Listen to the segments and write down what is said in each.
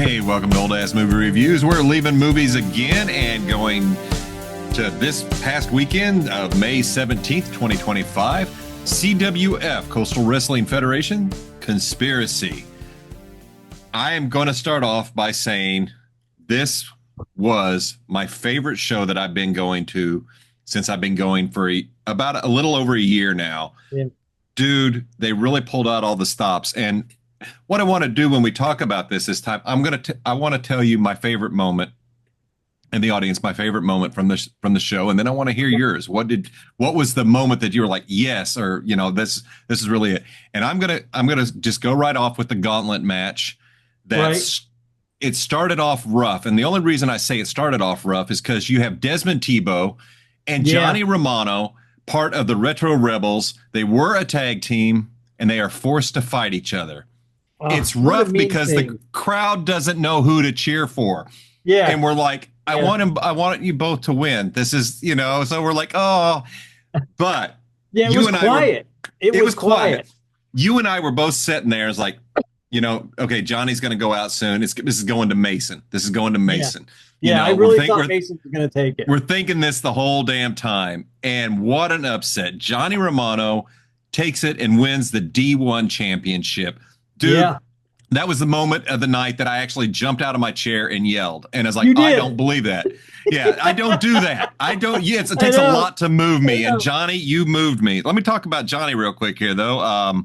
Hey, welcome to Old Ass Movie Reviews. We're leaving movies again and going to this past weekend of May 17th, 2025. CWF, Coastal Wrestling Federation, Conspiracy. I am going to start off by saying this was my favorite show that I've been going to since I've been going for about a little over a year now. Yeah. Dude, they really pulled out all the stops. And what I want to do when we talk about this time, I want to tell you my favorite moment, and the audience my favorite moment from the show, and then I want to hear yours. What was the moment that you were like, yes, or this is really it? And I'm gonna just go right off with the gauntlet match. It started off rough, and the only reason I say it started off rough is because you have Desmond Tebow and Johnny Romano, part of the Retro Rebels. They were a tag team, and they are forced to fight each other. It's rough because the crowd doesn't know who to cheer for. Yeah. And we're like, I want you both to win. This is, so we're like, oh, but it was quiet. It was quiet. You and I were both sitting there. It's like, okay, Johnny's going to go out soon. This is going to Mason. This is going to Mason. Yeah, I really thought Mason was going to take it. We're thinking this the whole damn time. And what an upset. Johnny Romano takes it and wins the D1 championship. Dude, that was the moment of the night that I actually jumped out of my chair and yelled. And I was like, I don't believe that. Yeah, I don't do that. I don't. Yes, it takes a lot to move me. And Johnny, you moved me. Let me talk about Johnny real quick here, though.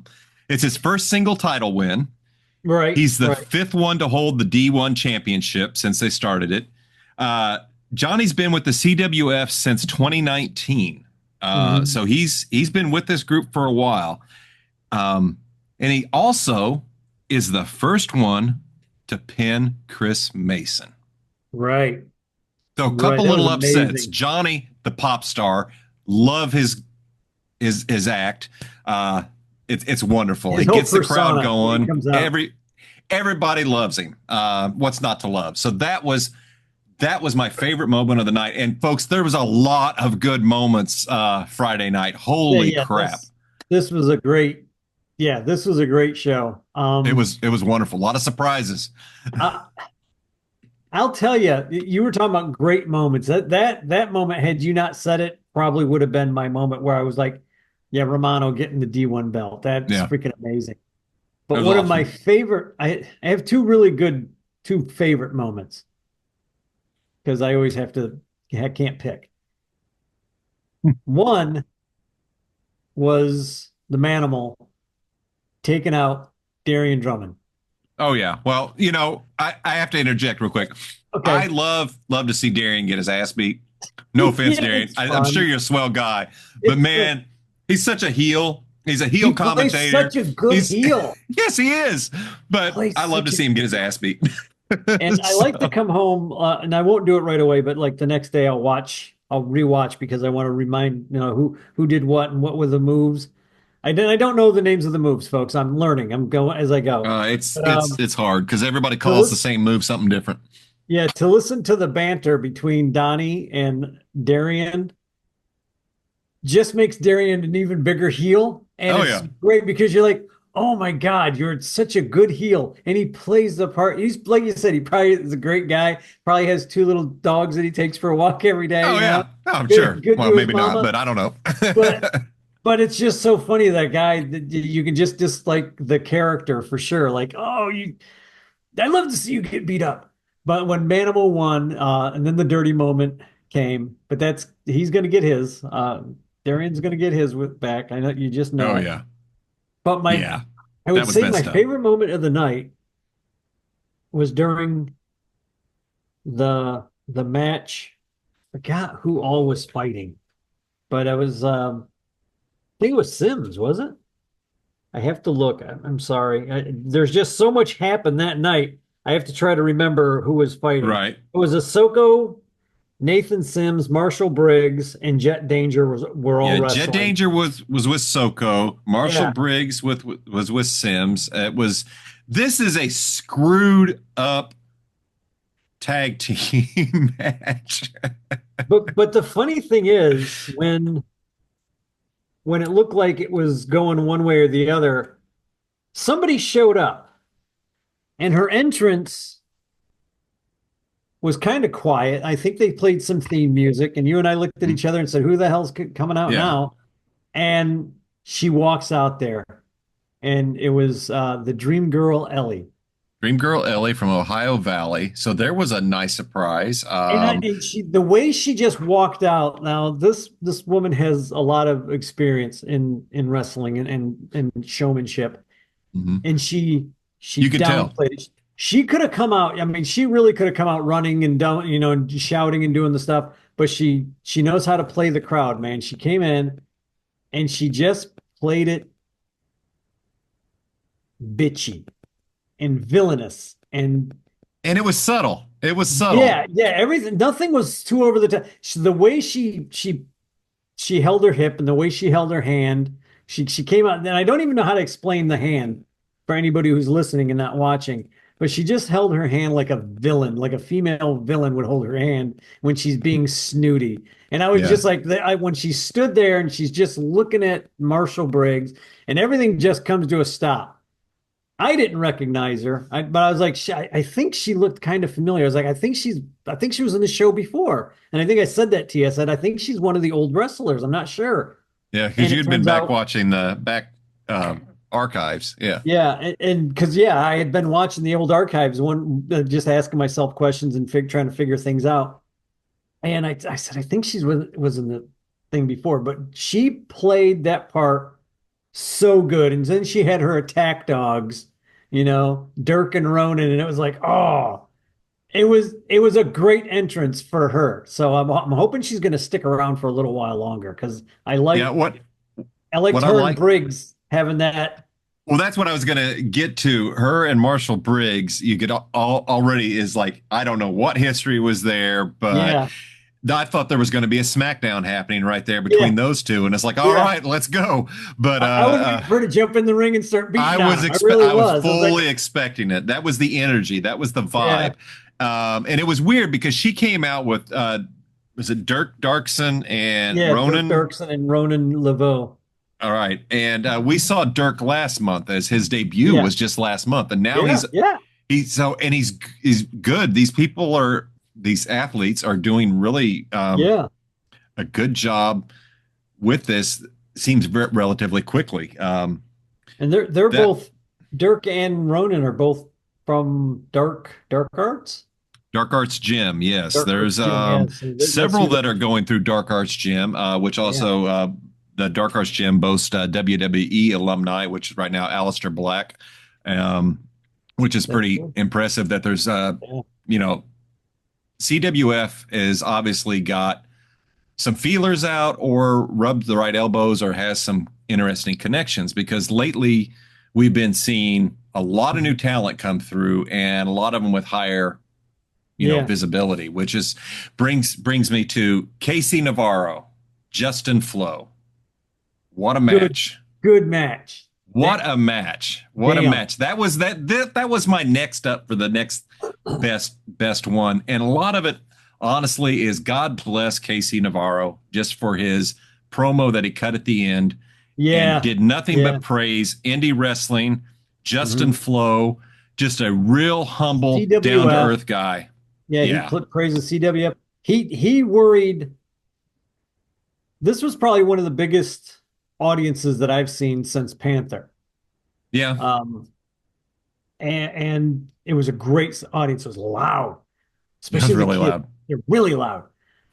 It's his first single title win. Right. He's the fifth one to hold the D1 championship since they started it. Johnny's been with the CWF since 2019. So he's been with this group for a while. And he also is the first one to pin Chris Mason. Right. So a couple little upsets. Johnny, the pop star, love his act. It's wonderful. He gets the crowd going. Everybody loves him. What's not to love? So that was my favorite moment of the night. And folks, there was a lot of good moments Friday night. Holy crap. This was a great show. It was wonderful. A lot of surprises. I'll tell you, you were talking about great moments. That moment, had you not said it, probably would have been my moment where I was like, yeah, Romano getting the D1 belt. That's freaking amazing. But one of my favorite, I have two favorite moments, because I always I can't pick. One was the Manimal taking out Darian Drummond. Oh yeah. Well, I have to interject real quick. Okay. I love to see Darian get his ass beat. No offense, Darian. I'm sure you're a swell guy, but man, he's such a heel. He's a heel commentator. Such a good heel. Yes, he is. But I love to see him get his ass beat. And I like to come home, and I won't do it right away, but like the next day I'll rewatch, because I want to remind who did what and what were the moves. I don't know the names of the moves, folks. I'm learning. I'm going as I go. It's hard because everybody calls the same move something different. Yeah, to listen to the banter between Donnie and Darian just makes Darian an even bigger heel. And it's great because you're like, oh my God, you're such a good heel. And he plays the part. He's, like you said, he probably is a great guy. Probably has two little dogs that he takes for a walk every day. Oh, yeah. I'm sure. Well, maybe not, but I don't know. But it's just so funny, that guy, that you can just dislike the character for sure. Like, I love to see you get beat up. But when Manimal won, and then the dirty moment came, but he's going to get his. Darian's going to get his back. I know, you just know. Oh, yeah. But I would say my favorite moment of the night was during the match. I forgot who all was fighting, but I think it was Sims, was it? I have to look. I'm sorry. There's just so much happened that night. I have to try to remember who was fighting. Right. It was Ahsoka, Nathan Sims, Marshall Briggs, and Jet Danger were all wrestling. Jet Danger was with Soko. Marshall Briggs was with Sims. This is a screwed up tag team match. but the funny thing is, when it looked like it was going one way or the other, somebody showed up, and her entrance was kind of quiet. I think they played some theme music, and you and I looked at each other and said, "Who the hell's coming out Yeah. now?" And she walks out there, and it was the Dream Girl Ellie. Dream Girl Ellie from Ohio Valley. So there was a nice surprise. And she, the way she just walked out. Now, this woman has a lot of experience in wrestling and showmanship, mhm. and she You could tell. downplayed it. She could have come out. I mean, she really could have come out running and down, and shouting and doing the stuff. But she knows how to play the crowd, man. She came in and she just played it bitchy and villainous And it was subtle. It was subtle. yeah, everything. Nothing was too over the top. The way she held her hip and the way she held her hand, she came out. And I don't even know how to explain the hand for anybody who's listening and not watching. But she just held her hand like a villain, like a female villain would hold her hand when she's being snooty. And I was Yeah. just like, when she stood there and she's just looking at Marshall Briggs, and everything just comes to a stop. I didn't recognize her, but I was like, I think she looked kind of familiar. I was like, I think she was in the show before, and I think I said that to you. I said, I think she's one of the old wrestlers. I'm not sure. Yeah, because And it you'd been turns back out, watching the back archives. Yeah. yeah, and because I had been watching the old archives, just asking myself questions and trying to figure things out. And I said, I think she was in the thing before, but she played that part so good. And then she had her attack dogs, Dirk and Ronan, and it was like, oh, it was a great entrance for her. So I'm hoping she's going to stick around for a little while longer because Yeah. I liked What I her and like. Briggs having that. Well, that's what I was gonna get to. Her and Marshall Briggs, you get already is like, I don't know what history was there, but Yeah, I thought there was going to be a smackdown happening right there yeah, between those two, and it's like, all yeah. right, let's go. But I was waiting for her to jump in the ring and start beating on him. I really I was was. I was like, fully expecting it. That was the energy. That was the yeah, vibe. And it was weird because she came out with was it Dirk Darkson and yeah, Dirk Ronan? Dirksen and Ronan Laveau. All right, and we saw Dirk last month as his debut Yeah, was just last month, and now yeah, yeah, he's good. These athletes are doing really yeah. a good job with this. Seems relatively quickly. And they're That both Dirk and Ronan are both from Dark Arts. Dark Arts Gym, yes. Dark Arts There's Gym, yeah. So that's several who that are going through Dark Arts Gym, which yeah, also the Dark Arts Gym boasts WWE alumni, which is right now Aleister Black, um, which is that's pretty cool. impressive. That there's Yeah. you know CWF has obviously got some feelers out or rubbed the right elbows or has some interesting connections because lately we've been seeing a lot of new talent come through and a lot of them with higher Yeah. visibility, which is brings me to Casey Navarro, Justin Flo. What a Good, match. good match. What a match. What a Damn. match. That was my next up for the next best one. And a lot of it honestly is God bless Casey Navarro just for his promo that he cut at the end and Yeah. did nothing Yeah. but praise indie wrestling, Justin Hmm. Flo, just a real humble, down to CWF. earth guy. Yeah, he Yeah. praises CWF. He worried. This was probably one of the biggest audiences that I've seen since Panther. Yeah. Um, and it was a great audience. It was loud, It was especially the really kids. loud. They're really loud.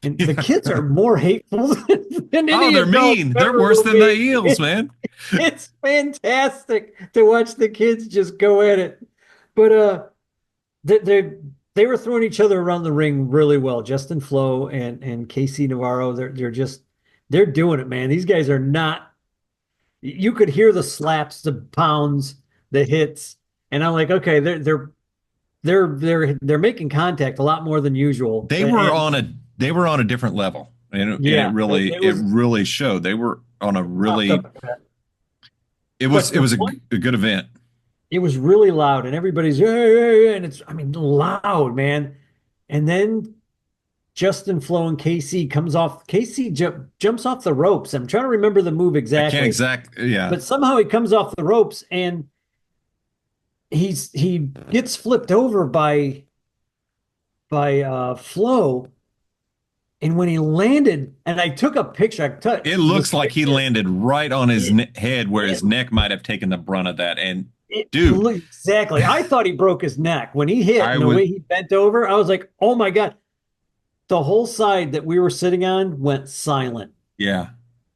And the Yeah. kids are more hateful than Oh, any they're adult mean. They're ever worse will than the be. eels, man. It's fantastic to watch the kids just go at it. But they were throwing each other around the ring really well. Justin Flo and Casey Navarro, they're doing it, man. These guys are not. You could hear the slaps, the pounds, the hits, and I'm like, okay, they're making contact a lot more than usual. And They were on a different level. And it yeah, really it was really showed. They were on a popped really up. it But the was point, a good event. it was really loud, and everybody's hey, hey, hey, and it's I mean loud, man. And then Justin Flo and Casey comes off. Casey jumps off the ropes. I'm trying to remember the move I can't exactly, yeah. but somehow he comes off the ropes and he gets flipped over by Flo, and when he landed, and I took a picture. It looks like he landed right on his head where his it, neck might have taken the brunt of that. And it, dude, exactly. I thought he broke his neck when he hit, I and the was way he bent over, I was like, "Oh my God!" The whole side that we were sitting on went silent. yeah,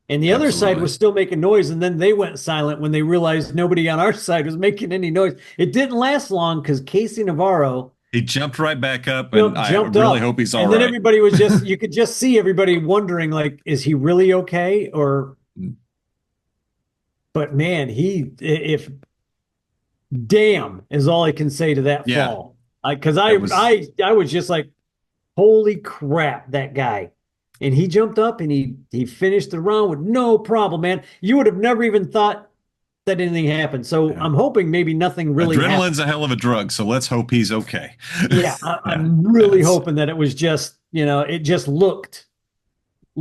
And the other side absolutely. was still making noise, and then they went silent when they realized nobody on our side was making any noise. It didn't last long because Casey Navarro He jumped right back up, and I jumped really up, hope he's all and then right. everybody was just you could just see everybody wondering like, is he really okay? Or, but man, he if damn is all I can say to that Yeah, fall. Because that was I was just like, holy crap, that guy. And he jumped up and he finished the round with no problem, man. You would have never even thought that anything happened. So yeah. I'm hoping maybe nothing really happened. Adrenaline's a hell of a drug, so let's hope he's okay. Yeah, Yeah, I'm really that's hoping that it was just, it just looked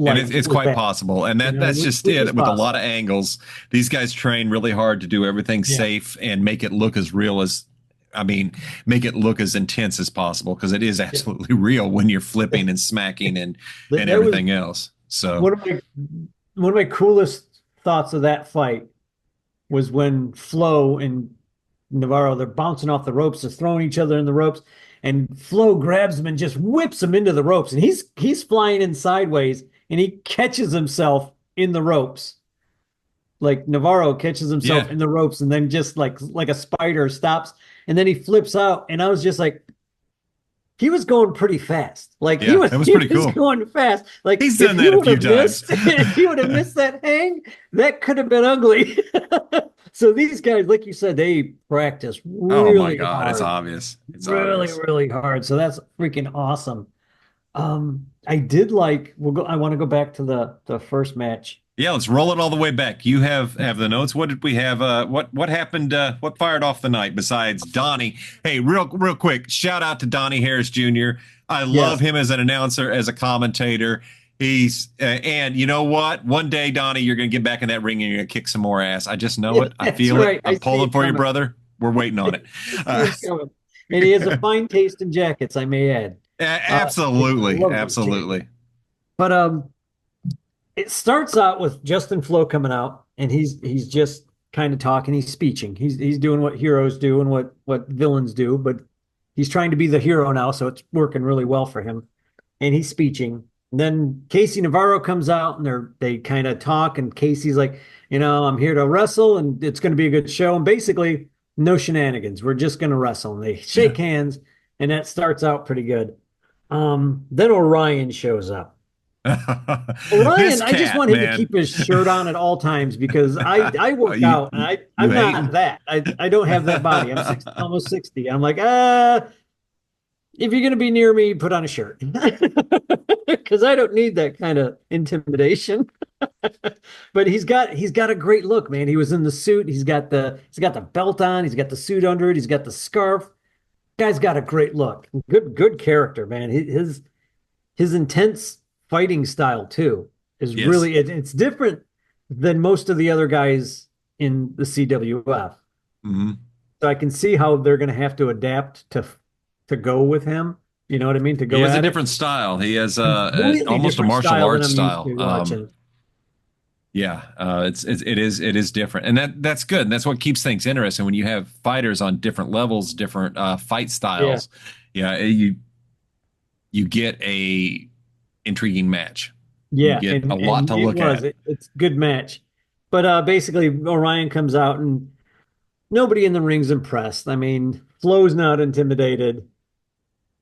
and like it's it was quite bad, possible, and that's just which is it. With a lot possible. of angles, these guys train really hard to do everything Yeah. safe and make it look as real as, I mean, make it look as intense as possible because it is Yeah. absolutely real when you're flipping and smacking and That was everything else. So one of my one of my coolest thoughts of that fight was when Flo and Navarro, they're bouncing off the ropes, they're throwing each other in the ropes, and Flo grabs him and just whips him into the ropes, and he's flying in sideways, and he catches himself in the ropes. Like Navarro catches himself yeah, in the ropes, and then just like a spider stops, and then he flips out, and I was just like, he was going pretty fast. Like he yeah, was that was he pretty was cool. going fast. Like He's done that a few times. if he would have missed that hang, that could have been ugly. So these guys, like you said, they practice Oh my really God, it's hard, obvious. It's really, obvious. really hard. So that's freaking awesome. I did like. I want to go back to the first match. Yeah, let's roll it all the way back. You have the notes. What did we have? What happened? What fired off the night besides Donnie? Hey, real quick, shout out to Donnie Harris Jr. I love Yes, him as an announcer, as a commentator. He's and you know what? One day, Donnie, you're gonna get back in that ring and you're gonna kick some more ass. I just know yeah, it. I that's feel it. right. I I'm see pulling it for you, coming. brother. We're waiting on it. I see it coming. And he has a fine taste in jackets, I may add. I Absolutely, love those jackets. absolutely. But it starts out with Justin Flo coming out, and he's just kind of talking. He's speeching. He's doing what heroes do and what villains do, but he's trying to be the hero now, so it's working really well for him. And he's speeching. And then Casey Navarro comes out, and they kind of talk, and Casey's like, I'm here to wrestle, and it's going to be a good show. And basically, no shenanigans. We're just going to wrestle. And they Yeah. shake hands, and that starts out pretty good. Then Orion shows up. This Ryan, I just cat, want him to man. keep his shirt on at all times because I work you, out and you I'm not hating? that. I don't have that body. I'm 60, almost 60. I'm like, if you're gonna be near me, put on a shirt. Because I don't need that kind of intimidation. But he's got a great look, man. He was in the suit, he's got the belt on, he's got the suit under it, he's got the scarf. Guy's got a great look. Good character, man. His intense fighting style too is Yes. really it's different than most of the other guys in the CWF. Hmm. So I can see how they're going to have to adapt to go with him. You know what I mean? To He go has a at it. different style. He has Completely almost a different martial style than arts I'm used style. to watching. Yeah, it is different, and that's good. And that's what keeps things interesting when you have fighters on different levels, different fight Yeah. styles. Yeah, you get a intriguing match. You Yeah, get a lot and to look at. it's a good match. But basically Orion comes out and nobody in the ring's impressed. I mean, Flo's not intimidated.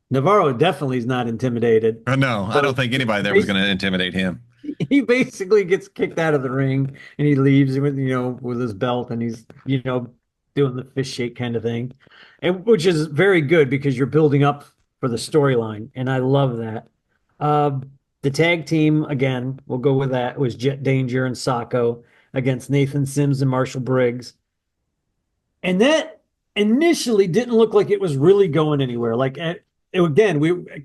Navarro definitely is not intimidated. No, I don't So think anybody there was going to intimidate him. he basically gets kicked out of the ring and he leaves with with his belt and he's doing the fish shake kind of thing, and which is very good because you're building up for the storyline, and I love that. The tag team again, we'll go with that, was Jet Danger and Sacco against Nathan Sims and Marshall Briggs, and that initially didn't look like it was really going anywhere. Like again,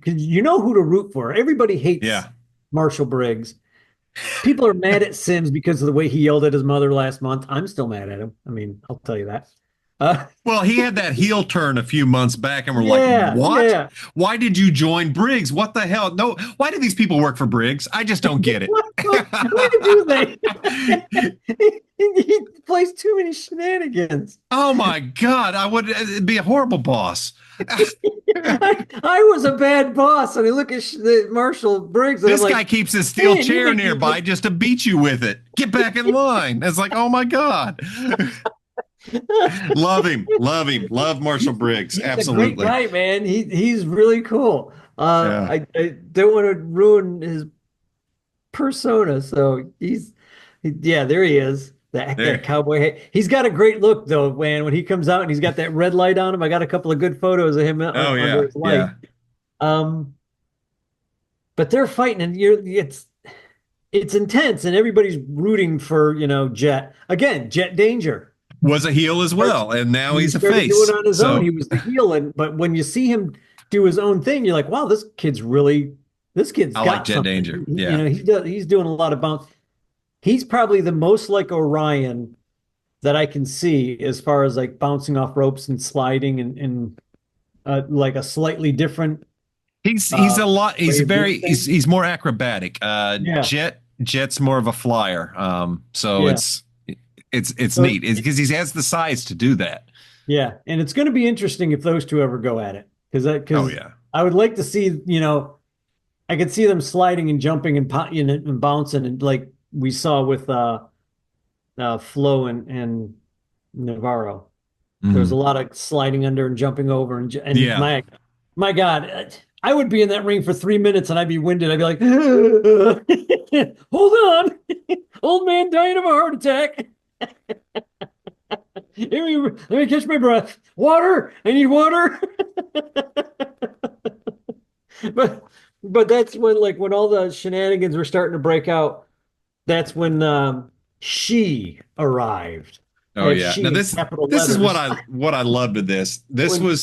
cause you know who to root for. Everybody hates Yeah, Marshall Briggs. People are mad at Sims because of the way he yelled at his mother last month. I'm still mad at him. I mean, I'll tell you that. Well, he had that heel turn a few months back, and we're like, yeah, what? yeah. Why did you join Briggs? What the hell? No, why do these people work for Briggs? I just don't get it. Why do they? He plays too many shenanigans. Oh my God, I would it'd be a horrible boss. I was a bad boss, and I look at the Marshall Briggs, and This I'm guy like, keeps his steel man, you chair make me nearby look. just to beat you with it. Get back in line. It's like, oh my God. Love him. Love Marshall Briggs. He's a great Absolutely. guy, man. He's really cool. Yeah. I don't want to ruin his persona, so yeah, there he is. That There. cowboy hat. He's got a great look though, man. When he comes out and he's got that red light on him, I got a couple of good photos of him Oh under yeah. his light. Yeah. Um, but they're fighting, and it's intense, and everybody's rooting for Jet again. Jet Danger. Was a heel as well, and now He he's a started doing face. it on his own. So He was the heel, but when you see him do his own thing, you're like, wow, this kid's I like got Jet something. Danger. Yeah. He's doing a lot of bounce. He's probably the most like Orion that I can see as far as like bouncing off ropes and sliding and like a slightly different He's a lot. way He's of doing very. things. He's more acrobatic. Yeah, Jet's more of a flyer. So yeah. it's So neat. It's because he has the size to do that. yeah, and it's going to be interesting if those two ever go at it Oh because yeah. I would like to see I could see them sliding and jumping and and bouncing and like we saw with Flo and Navarro. There was a Mhm. lot of sliding under and jumping over and Yeah. my God, I would be in that ring for 3 minutes and I'd be winded. I'd be like, hold on, old man dying of a heart attack. Let me catch my breath. Water, I need water. but but that's when all the shenanigans were starting to break out. That's when she arrived. Oh That yeah. Now she in capital this is letters. what I loved of this. When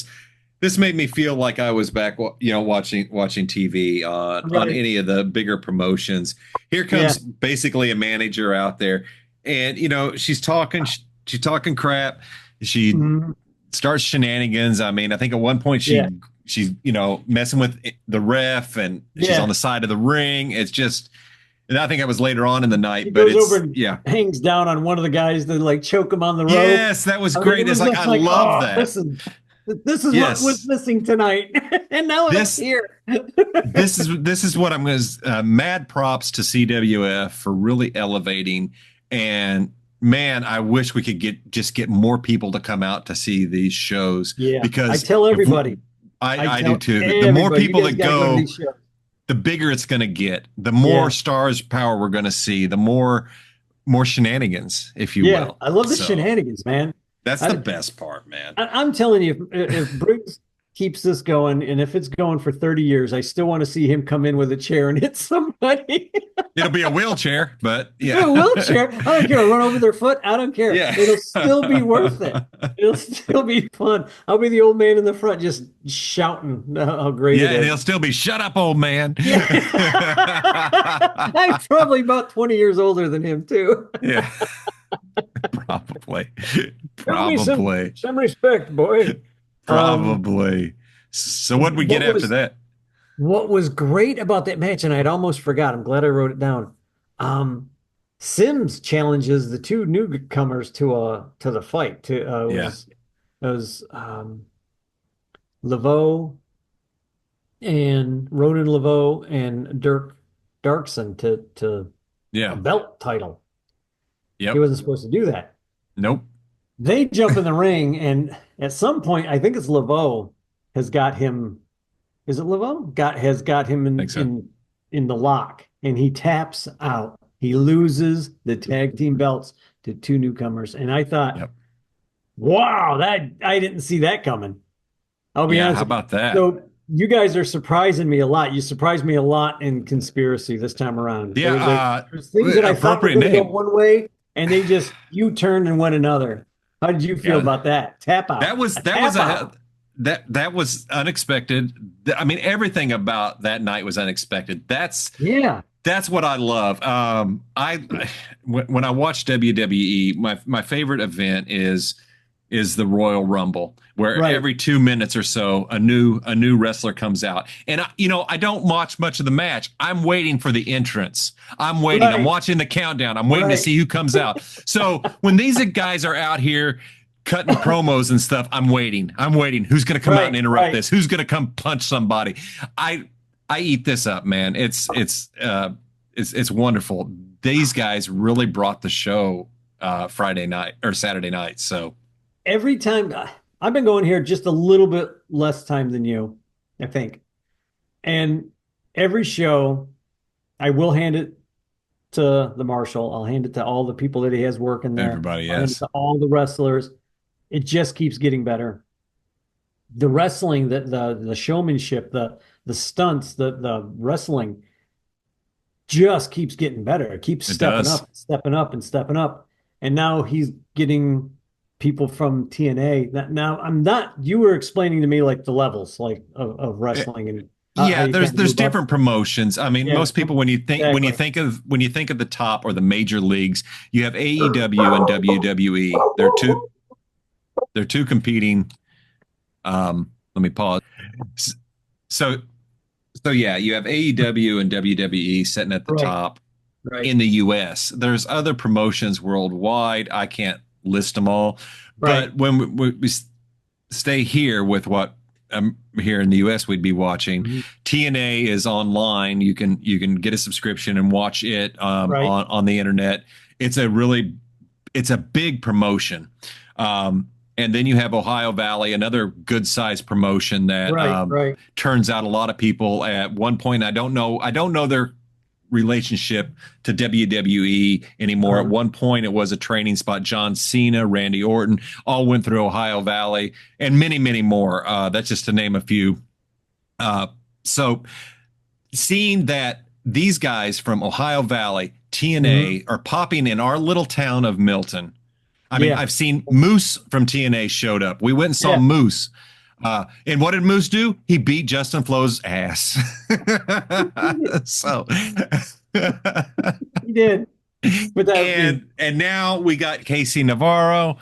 This made me feel like I was back, watching TV on right, any of the bigger promotions. Here yeah, comes basically a manager out there, and she's talking crap. She mhm, starts shenanigans. I mean, I think at one point yeah, she's messing with the ref, and she's on yeah. the side of the ring. It's just, and I think it was later on in the He night, but goes over it's and yeah. hangs down on one of the guys to like choke him on the rope. Yes, that was I mean, it great. It's was like just I like, love oh, that. this is what was Yes. missing tonight, and now it's This here. this is what I'm going to mad props to CWF for really elevating. And man, I wish we could get more people to come out to see these shows, Yeah, I because tell if everybody. I I do tell too. The more everybody, you people guys that got to go to go, these shows. the bigger it's going to get. The more Yeah, stars power we're going to see. The more shenanigans, if you yeah. will. I love the So shenanigans, man. that's the I, best part, man. I'm telling you, if Briggs keeps this going, and if it's going for 30 years, I still want to see him come in with a chair and hit somebody. It'll be a wheelchair, but A yeah. wheelchair. I don't care. Run over their foot. I don't care. Yeah. It'll still be worth it. It'll still be fun. I'll be the old man in the front just shouting how great Yeah, it and is. he'll still be shut up, old man. Yeah. I'm probably about 20 years older than him, too. Yeah, probably. Show me Probably. some respect, boy. Um, Probably. So what we get what after was that? what was great about that match, and I'd almost forgot. I'm glad I wrote it down. Um, Sims challenges the two newcomers to the fight. Yeah. It was Laveau and Ronan Laveau and Dirk Darkson to a Yeah. belt title. He Yep. wasn't supposed to do that. Nope. They jump in the ring, and at some point, I think it's Laveau has got him. Is it Laveau? Has got him Think so. in the lock, and he taps out. He loses the tag team belts to two newcomers, and I thought, Yep. wow, that I didn't see that coming. I'll be Yeah, how honest with you. about that? So you guys are surprising me a lot. You surprised me a lot in Conspiracy this time around. Yeah, There's things that I thought were appropriate going to go name. one way, and they just U-turned and went another. How did you feel Yeah. about that? Tap That out. was A that was tap a out. that was unexpected. I mean, everything about that night was unexpected. Yeah. That's what I love. I when I watch WWE, my favorite event is is the Royal Rumble, where Right. every 2 minutes or so a new wrestler comes out. And I don't watch much of the match. I'm waiting for the entrance. I'm waiting. I'm Right. watching the countdown. I'm waiting to Right. see who comes out. So when these guys are out here cutting promos and stuff, I'm waiting. I'm waiting. Who's going to come out and Right. interrupt Right. this? Who's going to come punch somebody? I eat this up, man. It's wonderful. These guys really brought the show Friday night or Saturday night. So Every time I've been going here just a little bit less time than you, I think. And every show, I will hand it to the Marshall. I'll hand it to all the people that he has working there. everybody, I'll hand it yes, to all the wrestlers. It just keeps getting better. The wrestling, the showmanship, the stunts, the wrestling just keeps getting better. It keeps it stepping does. up, stepping up, and stepping up. And now he's getting people from TNA. Now I'm not. You were explaining to me like the levels, like of Eh, wrestling and how Yeah, you there's kind of there's move up. different promotions. I mean, Yeah, most people when you think when you exactly. think of when you think of the top or the major leagues, you have AEW and WWE. They're two competing. Let me pause. So so yeah, you have AEW and WWE sitting at the Right, top right, in the US. There's other promotions worldwide. I can't list them all, right. but when we stay here with what here in the US we'd be watching, Mhm. TNA is online. You can get a subscription and watch it Right, on the internet. It's a big promotion. And then you have Ohio Valley, another good sized promotion that right, right. turns out a lot of people at one point. I don't know their relationship to WWE anymore. At Uh, one point, it was a training spot. John Cena, Randy Orton, all went through Ohio Valley, and many, many more. That's just to name a few. Uh, so seeing that these guys from Ohio Valley, mhm. TNA, are popping in our little town of Milton. I mean, Yeah, I've seen Moose from TNA showed up. We went and saw yeah. Moose. And what did Moose do? He beat Justin Flo's ass. So, He did. But that is, and now we got Casey Navarro,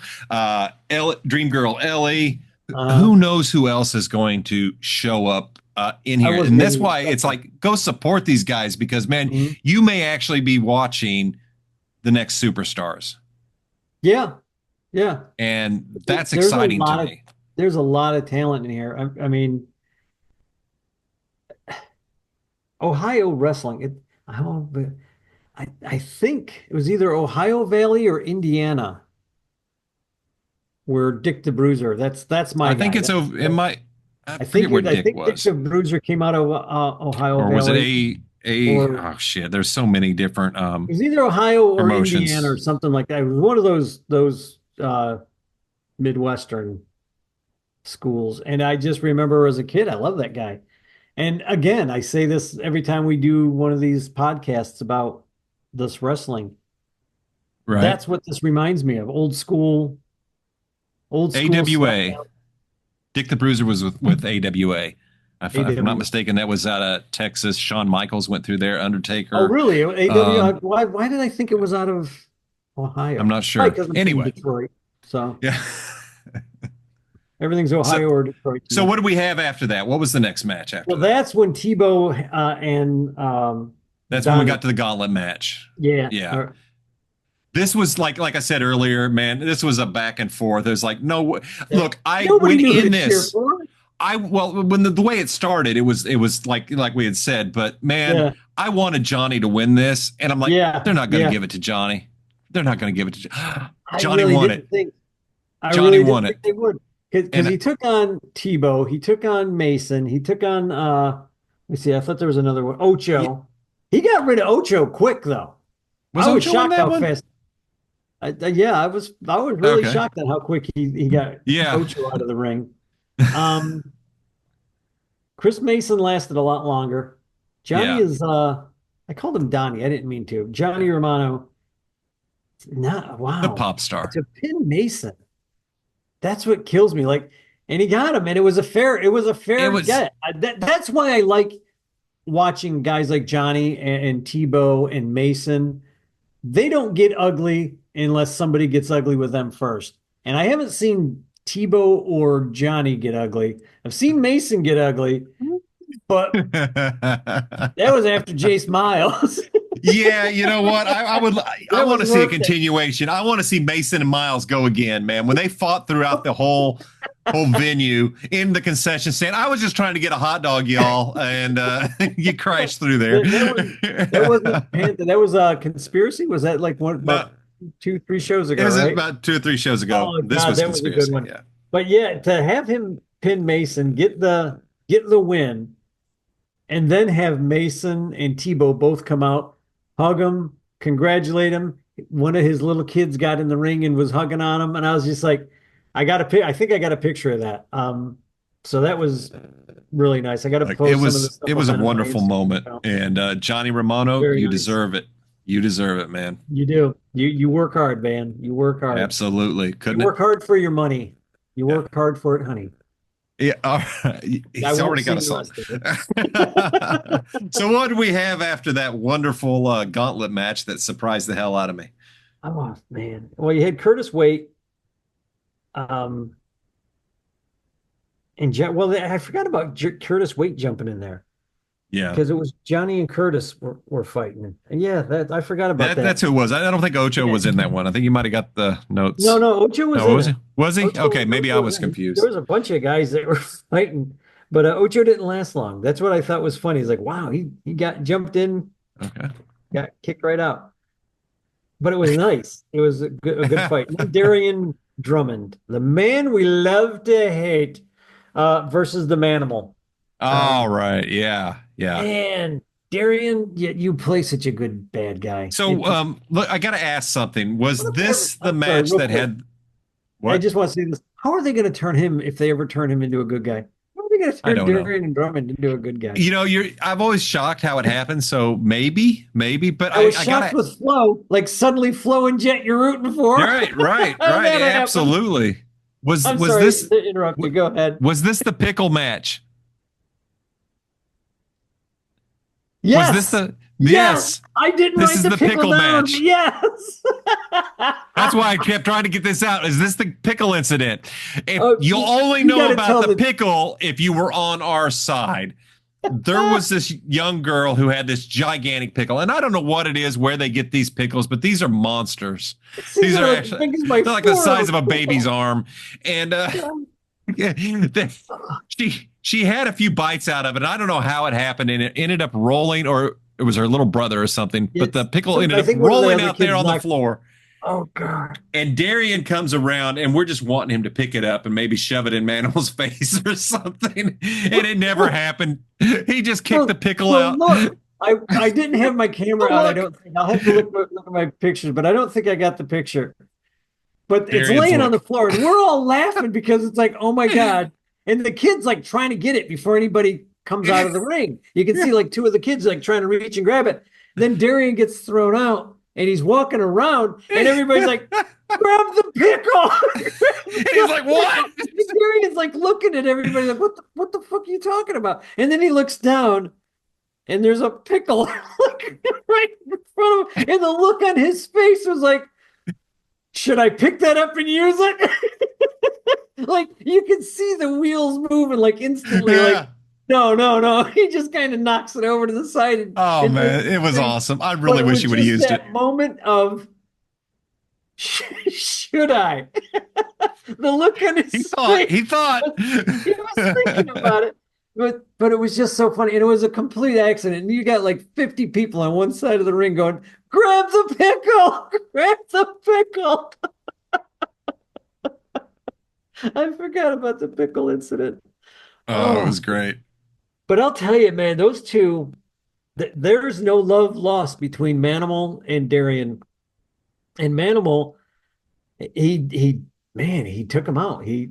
Dream Girl Ellie. uh, Who knows who else is going to show up in I here? wasn't And that's even why it's expecting. like go support these guys because man, Mhm. you may actually be watching the next superstars, Yeah, yeah. and that's There's a exciting to lot of me. there's a lot of talent in here. I mean, Ohio wrestling. I think it was either Ohio Valley or Indiana where Dick the Bruiser. That's my I think guy. it's over. It might. I I forget think where I Dick think Dick was, the Bruiser came out of Ohio or was it Valley, a? or Oh shit! There's so many different it was either Ohio or Indiana or promotions. something like that. It was one of those Midwestern schools. And I just remember as a kid, I love that guy. And again, I say this every time we do one of these podcasts about this wrestling. Right. That's what this reminds me of. Old school stuff. AWA. Dick the Bruiser was with AWA. If I'm not AW. mistaken, that was out of Texas. Shawn Michaels went through there. Oh, Undertaker. really? AW. Um, Why did I think it was out of I'm Ohio? not Probably sure. because I'm from Anyway, Detroit. So yeah. everything's So Ohio or Detroit to so me. what do we have after that? What was the next match after Well, that? that's when Tebow and That's when we Donnie. got to the gauntlet match. Yeah. Yeah. This was like I said earlier, man. This was a back and forth. There's like no look. I Nobody went knew who in to cheer this. for. Well when the way it started, it was like we had said, but man, Yeah. I wanted Johnny to win this, and I'm like, Yeah. they're not going to Yeah. give it to Johnny. They're not going to give it to I Johnny. really Won didn't it. think I Johnny really won didn't it, think they would. Because and he took on Tebow, he took on Mason, he took on let me see, I thought there was another one. yeah, Ocho. He got rid of Ocho quick though. was I was Ocho in shocked that how one? fast. Yeah, I was really Okay, shocked at how quick he got yeah, Ocho out of the ring. Um, Chris Mason lasted a lot longer. Johnny yeah. is I called him Donnie. I didn't mean to. Johnny Romano. Nah, The wow. pop star. To pin Mason. That's what kills me. Like, and he got him, and it was a fair It was. get. That's why I like watching guys like Johnny and Tebow and Mason. They don't get ugly unless somebody gets ugly with them first. And I haven't seen Tebow or Johnny get ugly. I've seen Mason get ugly, but that was after Jace Miles. Yeah, you know what? I That want was to see a worth it. continuation. I want to see Mason and Miles go again, man. When they fought throughout the whole venue in the concession stand. I was just trying to get a hot dog, y'all, and you crashed through there. That wasn't Panther. That was a conspiracy. Was that like one No, about 2, 3 shows it ago, was right? about 2 or 3 shows ago. Oh This God, was that was a good conspiracy. one. Yeah. But yeah, to have him pin Mason, get the win, and then have Mason and Tebow both come out, hug him, congratulate him. One of his little kids got in the ring and was hugging on him, and I was just like, I think I got a picture of that. So that was really nice. I got to Like it post some of the was stuff it up was a on my wonderful Instagram moment. account. And Johnny Romano, Very you nice. deserve it. You deserve it, man. You do. You work hard, man. You work hard. Absolutely. You Couldn't it? work hard for your money. You Yeah. work hard for it, honey. Yeah, all right. I He's won't already got a sing the song. rest of it. So what did we have after that wonderful gauntlet match that surprised the hell out of me? Oh man. Well, you had Curtis Wade, um, well, I forgot about Curtis Wade jumping in there Yeah. because it was Johnny and Curtis were fighting. And yeah, that I forgot about That's that. who it was. I don't think Ocho Yeah. was in that one. I think you might have got the No, notes. no, Ocho was No, in was he? it. Was he? Okay, maybe I Ocho was was in it. There confused. was a bunch of guys that were fighting, but Ocho didn't last long. That's what I thought was funny. He's like, wow, he got jumped in, Okay. got kicked right out. But it was nice. It was a good fight. And then Darian Drummond, the man we love to hate, versus the Manimal. All right. Yeah. Yeah. Man, Darian, you play such a good bad guy. So, look, I got to ask something. Was this the I'm sorry, match real that quick. had I what? just want to say this. How are they going to turn him if they ever turn him into a good guy? How are they going to I turn don't know. Darian Drummond into a good guy? You know, I've always shocked how it happens. So maybe, but I was I shocked gotta. with Flo, like suddenly Flo and Jet you're rooting for. Right, right, How did right. that happen? Absolutely. I'm Was sorry this to interrupt you. Go ahead. was this the pickle match? Was this Yes. the Yes. yes? I didn't This write is the the pickle pickle down, but match. yes. That's why I kept trying to get this out. Is this the pickle incident? If Oh, you'll only you got know to about tell the the. pickle if you were on our side. There was this young girl who had this gigantic pickle, and I don't know what it is, where they get these pickles, but these are monsters. These These are are like as actually big as my they're like the size of forearm. a baby's arm, and she had a few bites out of it. I don't know how it happened, and it ended up rolling, or it was her little brother or something. But the pickle ended I up think one of the rolling other out there kids on the knocked. floor. Oh God. And Darian comes around, and we're just wanting him to pick it up and maybe shove it in Manimal's face or something. And it never happened. He just kicked the pickle Well, out. look, I didn't have my camera out. I don't think I'll have to look at my pictures, but I don't think I got the picture. But it's Darian's laying on the look. floor, and we're all laughing because it's like, oh my God. And the kid's like trying to get it before anybody comes out of the ring. You can see like two of the kids like trying to reach and grab it. Then Darian gets thrown out and he's walking around, and everybody's like, grab the pickle. And he's like, what? Darian's like looking at everybody like, what the fuck are you talking about? And then he looks down and there's a pickle like right in front of him. And the look on his face was like, should I pick that up and use it? Like you can see the wheels moving like instantly. Yeah. Like, no. He just kind of knocks it over to the side. Oh man, it was awesome. I really wish he would have used that it. Moment of should I? The look on his face. He thought. He was thinking about it. But it was just so funny. And it was a complete accident. And you got like 50 people on one side of the ring going, grab the pickle! Grab the pickle! I forgot about the pickle incident. Oh, it was great. But I'll tell you, man, those two, there's no love lost between Manimal and Darian. And Manimal, he took him out. He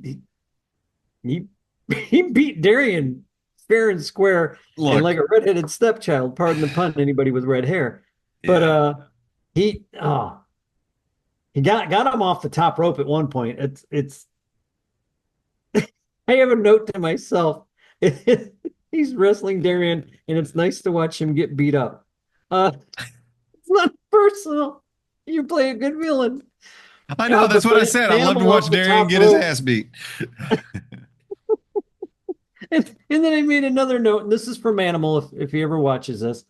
beat Darian fair and square. Look, and like a redheaded stepchild, pardon the pun, anybody with red hair. But he got him off the top rope at one point. It's I have a note to myself. He's wrestling Darian, and it's nice to watch him get beat up. It's not personal. You play a good villain. I know, that's what I said. I love to Manimal watch off the Darian top get his rope. ass beat. And then I made another note, and this is for Manimal if he ever watches this.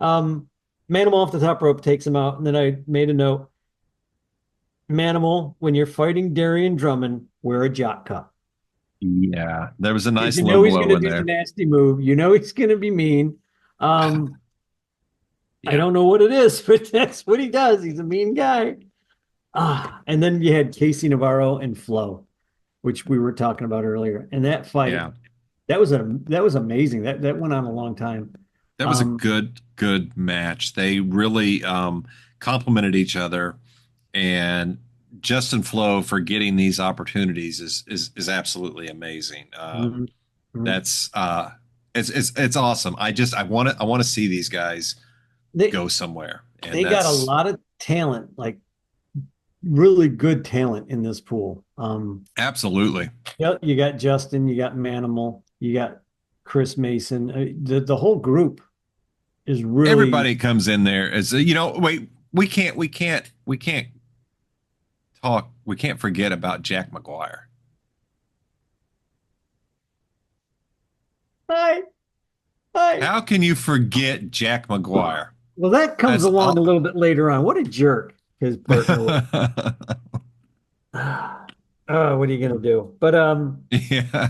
Manimal off the top rope takes him out, and then I made a note. Manimal, when you're fighting Darian Drummond, wear a jock cup. Yeah, there was a Because nice you low know he's blow gonna in do the there. nasty move. You know he's gonna be mean. Um, I Yeah, don't know what it is, but that's what he does. He's a mean guy. And then you had Casey Navarro and Flo, which we were talking about earlier. And that fight, yeah. that was amazing. That went on a long time. That was a Um, good match. They really complemented each other, and Justin Flo for getting these opportunities is absolutely amazing. mhm, mhm. That's it's awesome. I want to see these guys They go somewhere, and they got a that's lot of talent, like really good talent in this pool. absolutely Yeah, you got Justin, you got Manimal, you got Chris Mason. The whole group is really everybody comes in there as wait, we can't talk. We can't forget about Jack McGuire. hi, hi. How can you forget Jack McGuire? Well, that comes That's along a all. little bit later on. What a jerk his partner was. What are you gonna do? But Yeah.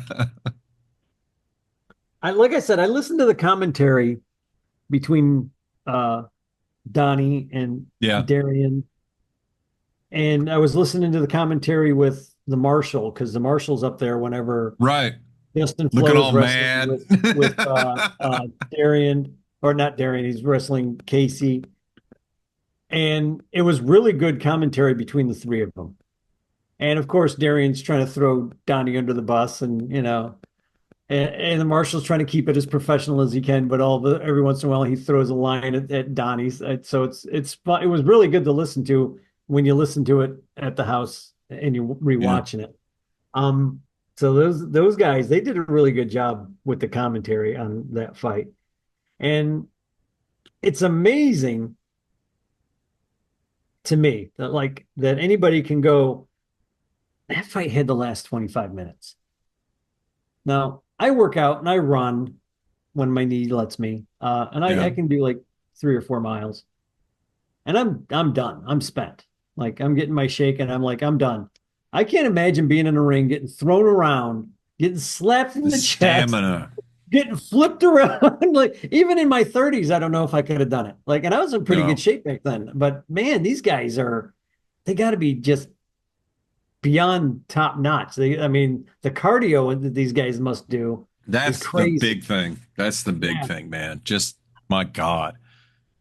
I like I said, I listened to the commentary between uh Donnie and Yeah. Darian, and I was listening to the commentary with the Marshal because the Marshal's up there whenever Right. Justin Looking Flo is all wrestling mad. with Darian, or not Darian, he's wrestling Casey. And it was really good commentary between the three of them. And of course, Darian's trying to throw Donnie under the bus, and and the Marshal's trying to keep it as professional as he can, but every once in a while he throws a line at Donnie's. So it's fun. It was really good to listen to when you listen to it at the house and you're Yeah. rewatching it. Um, so those guys, they did a really good job with the commentary on that fight. And it's amazing to me that that anybody can go, that fight had to last 25 minutes. Now, I work out and I run when my knee lets me. And Yeah. I can do like 3 or 4 miles. And I'm done. I'm spent. Like I'm getting my shake and I'm like, I'm done. I can't imagine being in a ring, getting thrown around, getting slapped in The the chest, stamina. getting flipped around. Like even in my 30s, I don't know if I could have done it. Like, and I was in pretty good No. shape back then. But man, these guys they got to be just beyond top notch. I mean, the cardio that these guys must do is That's the crazy. big thing. That's the big Yeah. thing, man. Just my God.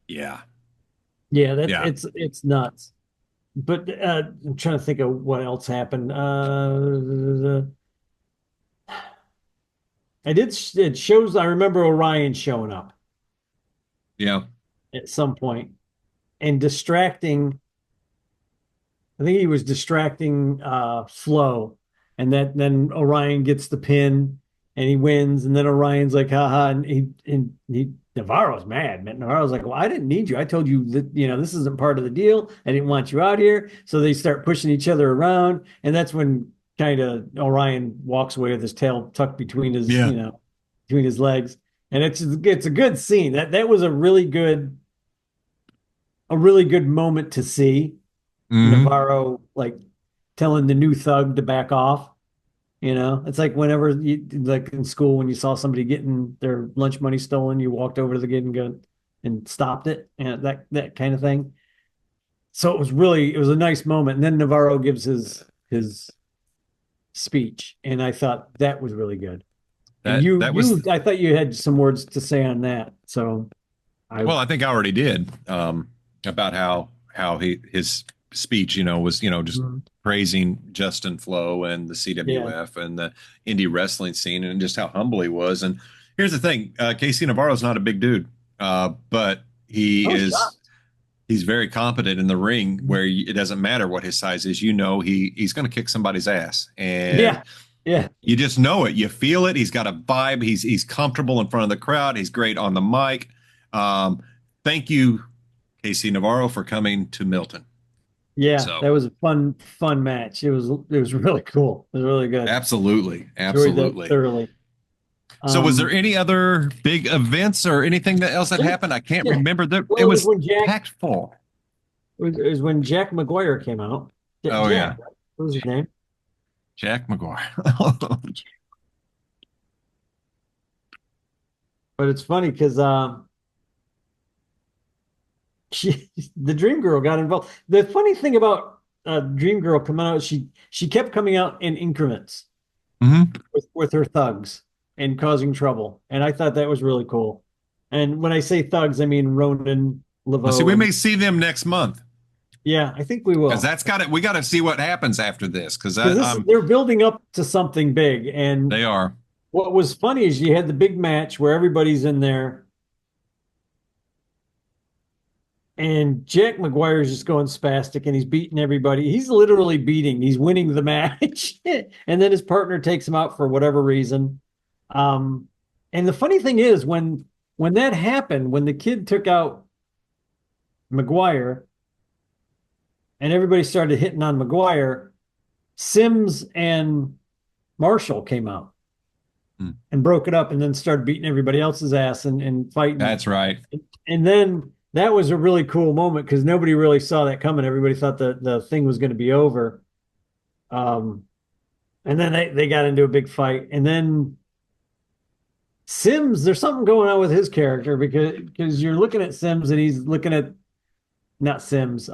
Yeah. Yeah, that Yeah. it's nuts. But I'm trying to think of what else happened. It shows I remember Orion showing up Yeah. at some point and distracting. I think he was distracting Flo, and then Orion gets the pin and he wins, and then Orion's like, haha, and he Navarro's mad, man. Navarro's like, well, I didn't need you. I told you that this isn't part of the deal. I didn't want you out here. So they start pushing each other around, and that's when kind of Orion walks away with his tail tucked between his Yeah. between his legs, and it's a good scene. That was a really good moment to see Hmm. Navarro like telling the new thug to back off. It's like whenever you like in school when you saw somebody getting their lunch money stolen, you walked over to the kid and go and stopped it, and that kind of thing. So it was a nice moment. And then Navarro gives his speech, and I thought that was really good. And That was I thought you had some words to say on that. So I well, I think I already did about how his speech, was just Mhm. praising Justin Flo and the Yeah. CWF and the indie wrestling scene and just how humble he was. And here's the thing: Casey Navarro's not a big dude, but I was shocked. he's very competent in the ring where it doesn't matter what his size is. He's going to kick somebody's ass, and Yeah. Yeah. you just know it. You feel it. He's got a vibe. He's comfortable in front of the crowd. He's great on the mic. Um, Thank you, Casey Navarro, for coming to Milton. Yeah, So that was a fun match. It was really cool. It was really good. absolutely, Enjoyed that absolutely. thoroughly. So was there Um, any other big events or anything that else that yeah, happened? I can't yeah. remember. That it Well, was packed full. it was when Jack McGuire came out. Oh yeah, Jack, right? What was his name? Jack McGuire. But it's funny because the Dream Girl got involved. The funny thing about Dream Girl coming out, she kept coming out in increments hmm with her thugs and causing trouble, and I thought that was really cool. And when I say thugs, I mean Ronan, Let's see. Laveau, We and may see them next month yeah, I think we because will that's got it. We got to see what happens after this because because this they're building up to something big. And they are. what was funny is you had the big match where everybody's in there. And Jack McGuire is just going spastic and he's beating everybody. He's literally beating, he's winning the match. And then his partner takes him out for whatever reason. Um, and the funny thing is, when that happened, when the kid took out McGuire and everybody started hitting on McGuire, Sims and Marshall came out Hmm. and broke it up and then started beating everybody else's ass and fighting. That's right. And then that was a really cool moment because nobody really saw that coming. Everybody thought the thing was going to be over. Um, and then they got into a big fight. And then Sims, there's something going on with his character because you're looking at Sims and he's looking at not Sims,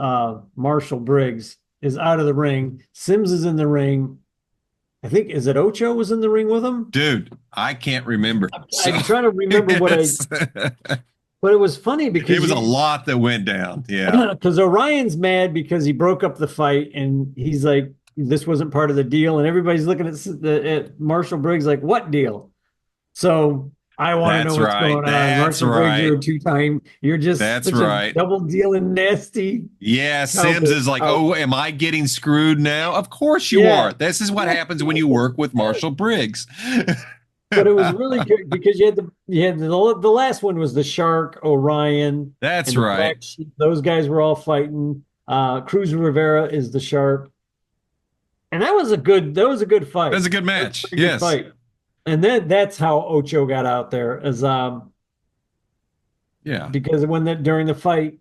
Marshall Briggs is out of the ring. Sims is in the ring. I think is it Ocho was in the ring with him? Dude, I can't remember. I'm trying to remember what I Yes. but it was funny It because was a lot that went down. Yeah. because Orion's mad because he broke up the fight and he's like, this wasn't part of the deal. And everybody's looking at Marshall Briggs like, what deal? So I want to know That's what's right. going on. That's Marshall Briggs, you're right. a two-time, you're just That's such a right. double dealing nasty Yeah, Sims cowboy. is like, oh, am I getting screwed now? Of course you Yeah. are. This is what happens when you work with Marshall Briggs. But it was really good because you had the last one was the Shark, Orion, That's and the right. Black Sheep. Those guys were all fighting. Cruz Rivera is the Shark. And that was a good fight. That's a good That was a match. pretty good Yes. fight. And then that's how Ocho got out there is Yeah. because during the fight,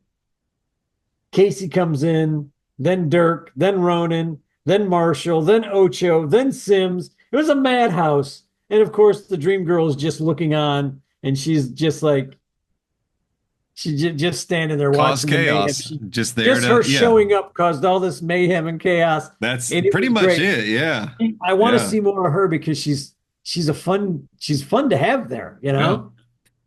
Casey comes in, then Dirk, then Ronan, then Marshall, then Ocho, then Sims. It was a madhouse. And of course, the Dream Girl is just looking on, and she's just like just standing there Cause watching the mayhem. chaos. Just there Just to, her yeah. showing up caused all this mayhem and chaos, That's and it pretty was much great. it. Yeah. I want to Yeah. see more of her because she's fun to have there. Yeah.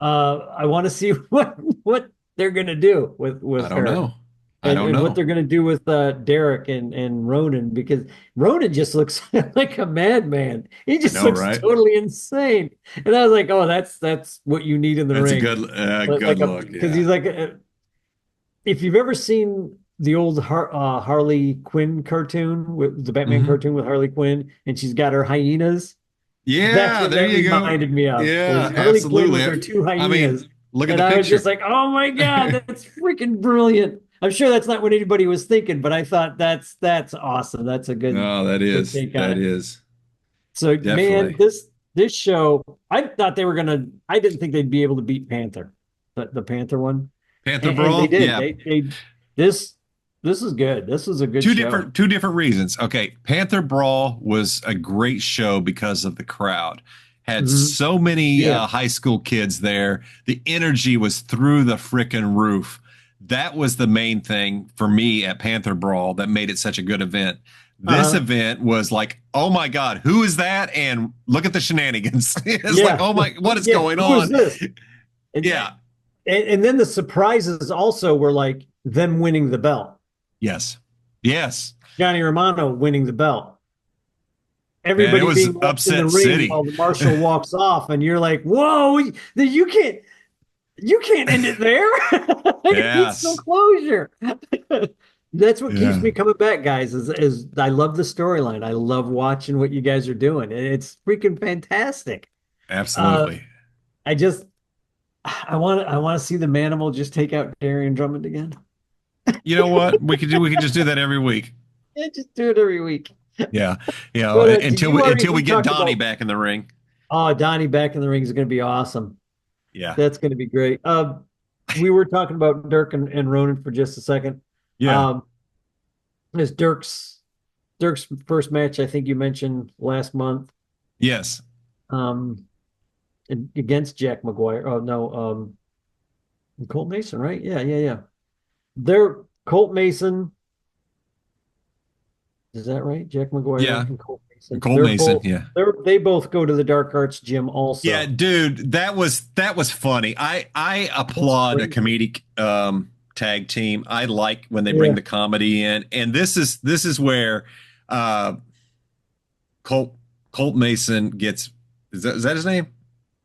I want to see what they're gonna do I with don't her know. I don't and what know. they're gonna do with Derek and Ronan because Ronan just looks like a madman. He I just know, looks right? totally insane, and I was like, oh, that's what you need in the That's a ring, good like a look. because Yeah. he's like if you've ever seen the old Harley Quinn cartoon with the Batman hmm cartoon with Harley Quinn, and she's got her hyenas. That's Yeah. what There that you go. reminded me of. Was Yeah. Harley Quinn with Absolutely. her two I mean, hyenas, look at and the I was just picture. like, "Oh my God, that's freaking brilliant!" I'm sure that's not what anybody was thinking, but I thought that's awesome. That's a No, good take on that it. is So, man, definitely this show, I thought they were gonna. I didn't think they'd be able to beat Panther, the Panther one, Panther and they Brawl. did. Yeah. They this this is good. This is a good show. Two different reasons. Okay, Panther Brawl was a great show because of the crowd. Had Mhm. so many Yeah. high school kids there. The energy was through the freaking roof. That was the main thing for me at Panther Brawl that made it such a good event. This Uh-huh. event was like, oh my God, who is that? And look at the shenanigans. It's like, Yeah. oh my, what is Yeah. going Who is on? this? And, Yeah. and then the surprises also were like them winning the belt. Yes. Yes. Johnny Romano winning the belt. Man, it Everybody was being left in the upset ring city. while the marshal walks off, and you're like, "Whoa, you can't end it there. I need some Yes. closure." That's what keeps Yeah. me coming back, guys. Is I love the storyline. I love watching what you guys are doing. It's freaking fantastic. Uh, Absolutely. I just I want to see the Manimal just take out Darian Drummond again. You know what? We could just do that every week. Yeah, just do it every week. Yeah. You know, But did you already until we we get talked Donnie about back in the ring. Donnie back in the ring is going to be awesome. Yeah. That's going to be great. We were talking about Dirk and Ronan for just a second. Yeah. Um, is Dirk's first match, I think you mentioned last month, Yes. um, against Jack McGuire. Oh no, Colt Mason, right? Yeah, yeah, yeah. They're Colt Mason. Is that right? Jack Yeah. McGuire and Colt Mason. Cole Mason. Yeah. They both go to the Dark Arts gym Yeah, also. dude, that was funny. I That's applaud a crazy. comedic tag team. I like when they bring Yeah. the comedy in, and this is where uh Colt Colt Mason gets is that his name?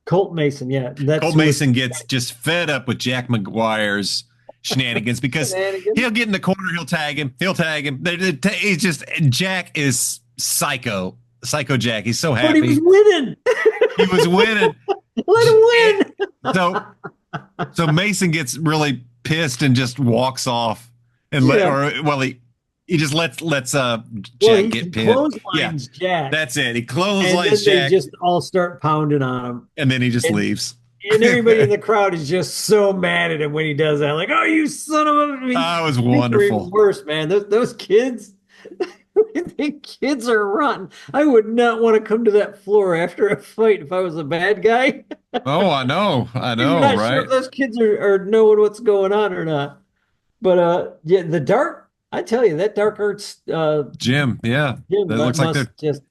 Colt Mason, yeah. That's Colt who was Mason gets just fed up with Jack McGuire's shenanigans because shenanigans. he'll get in the corner, he'll tag him. He's just Jack is psycho Jack. He's so But he was happy. winning. He was winning. Let him And win. so so Mason gets really pissed and just walks off and Yeah. he just lets Well, Jack he get pinned. Yeah, clotheslines Jack, that's it. He and then clotheslines they Jack just all start pounding on him. and then he just And leaves. everybody in the crowd is just so mad at him when he does that. Like, oh, you son of a! I mean, That was kids are even wonderful. worse, man. Those kids, the kids are rotten. I would not want to come to that floor after a fight if I was a bad guy. Oh, I I'm know, not sure right? if those kids are knowing what's going on or not. But yeah, the dark. I tell you, that dark arts Jim, yeah. gym That looks like must they're just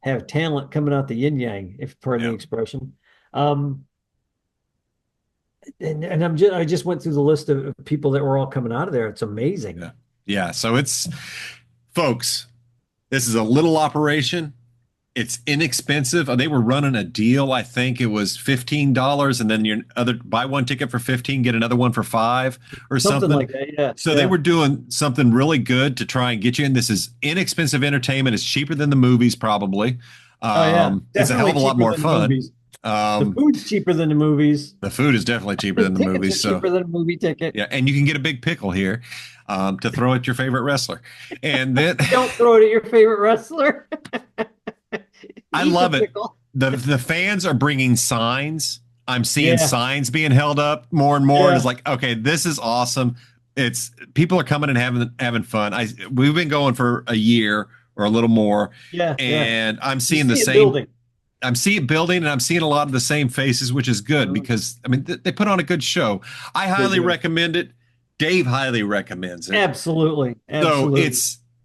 have talent coming out the yin yang, if pardon the yeah, expression. Um, and I just went through the list of people that were all coming out of there. It's amazing. yeah. Yeah. So it's folks, this is a little operation. It's inexpensive. They were running a deal. I think it was $15, and then your other buy one ticket for 15, get another one for 5 or Something something. like that. Yeah. So they Yeah. were doing something really good to try and get you in. This is inexpensive entertainment. It's cheaper than the movies, probably. Oh yeah. It's a hell Definitely of a lot cheaper more than the fun. movies. The Um, food's cheaper than the movies. the food is definitely cheaper The than the tickets movies. are So cheaper than a movie ticket. yeah, and you can get a big pickle here to throw at your favorite wrestler. And then Don't throw it at your favorite wrestler. I Eat the love it. pickle. The fans are bringing signs. I'm seeing Yeah. signs being held up more and more, and it's Yeah. like, okay, this is awesome. It's people are coming and having fun. We've been going for a year or a little more, Yeah. Yeah. and I'm You seeing the see it same. building. I'm seeing it building, and I'm seing a lot of the same faces, which is good Mhm. because I mean they put on a good show. I They highly do. recommend it. Dave highly recommends it. Absolutely. So Absolutely.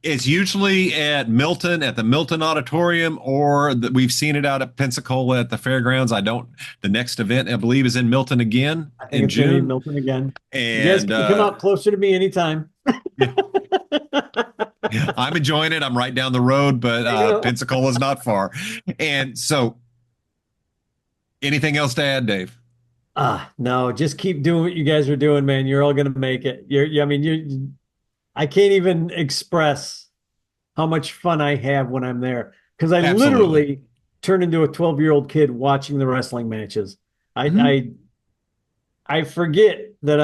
it's usually at Milton at the Milton Auditorium, or we've seen it out at Pensacola at the fairgrounds. I don't. The next event I believe is in Milton again I think in it's going to be June, Milton again. You guys and can come out closer to me anytime. yeah, I'm enjoying it. I'm right down the road, but I know. Pensacola is not far. And so, anything else to add, Dave? No, just keep doing what you guys are doing, man. You're all going to make it. I mean, I can't even express how much fun I have when I'm there because I Absolutely. literally turn into a 12-year-old kid watching the wrestling matches. I, Mhm. I, I forget that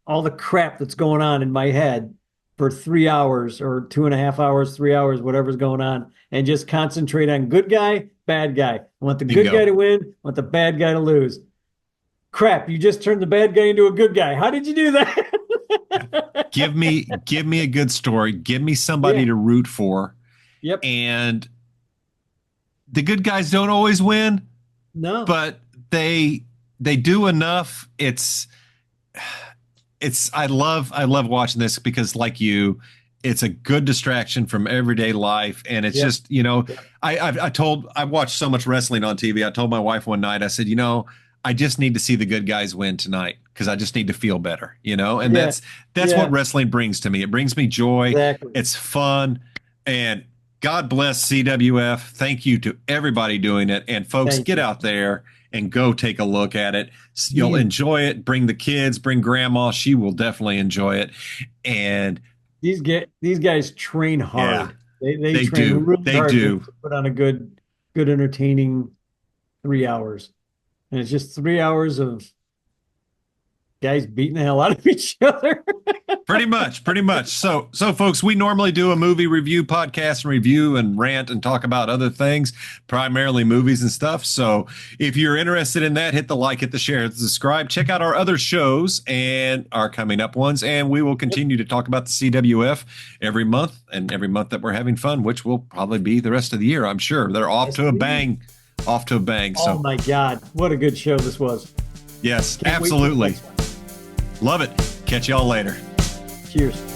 all the crap that's going on in my head for 3 hours or 2.5 hours, 3 hours, whatever's going on, and just concentrate on good guy, bad guy. I want the good guy Bingo. to win, I want the bad guy to lose. Crap, you just turned the bad guy into a good guy. How did you do that? Give me a good story. Give me somebody Yeah. to root for. Yep. And the good guys don't always win, No. but they do enough. It's I love watching this because like you, it's a good distraction from everyday life, and it's Yep. just you know Yep. I watched so much wrestling on TV. I told my wife one night, I said, I just need to see the good guys win tonight because I just need to feel better, and Yeah. that's what Yeah. wrestling brings to me. It brings me joy. Exactly. It's fun, and God bless CWF. Thank you to everybody doing it, and folks, Thank get you. out there and go take a look at it. You'll These enjoy it. Bring the kids, bring grandma. She will definitely enjoy it. And these guys train yeah, hard. They they train do. really They hard to do. put on a good entertaining 3 hours. And it's just 3 hours of guys beating the hell out of each other. Pretty much. So folks, we normally do a movie review podcast and review and rant and talk about other things, primarily movies and stuff. So if you're interested in that, hit the like, hit the share, hit the subscribe, check out our other shows and our coming up ones. And we will continue to talk about the CWF every month that we're having fun, which will probably be the rest of the year. I'm sure they're off to a bang. Oh my God. What a good show this was. Yes, absolutely. Love it. Catch y'all later. Cheers.